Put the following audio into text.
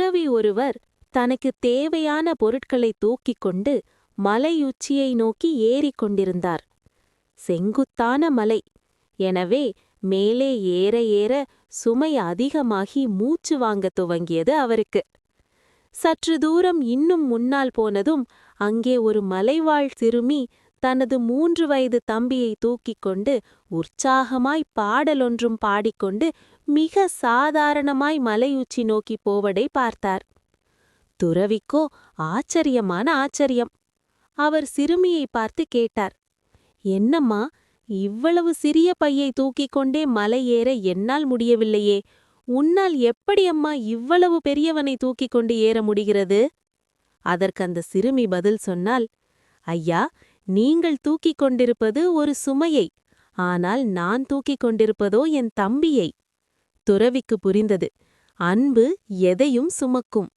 துறவி ஒருவர் தனக்கு தேவையான பொருட்களை தூக்கிக் கொண்டு மலையுச்சியை நோக்கி ஏறிக் கொண்டிருந்தார். செங்குத்தான மலை. எனவே மேலே ஏற ஏற சுமை அதிகமாகி மூச்சு வாங்கத் துவங்கியது அவருக்கு. சற்று தூரம் இன்னும் முன்னால் போனதும் அங்கே ஒரு மலைவாழ் சிறுமி தனது 3 வயது தம்பியை தூக்கிக் கொண்டு உற்சாகமாய் பாடலொன்றும் பாடிக்கொண்டு மிக சாதாரணமாய் மலையுச்சி நோக்கிப் போவதை பார்த்தார். துறவிக்கோ ஆச்சரியமான ஆச்சரியம். அவர் சிறுமியை பார்த்து கேட்டார், "என்னம்மா, இவ்வளவு சிறிய பையை தூக்கிக் கொண்டே மலை ஏற என்னால் முடியவில்லையே, உன்னால் எப்படி அம்மா இவ்வளவு பெரியவனை தூக்கிக் கொண்டு ஏற முடிகிறது?" அதற்கந்த சிறுமி பதில் சொன்னாள், "ஐயா, நீங்கள் தூக்கிக் கொண்டிருப்பது ஒரு சுமையை, ஆனால் நான் தூக்கிக் கொண்டிருப்பதோ என் தம்பியை." துறவிக்கு புரிந்தது, அன்பு எதையும் சுமக்கும்.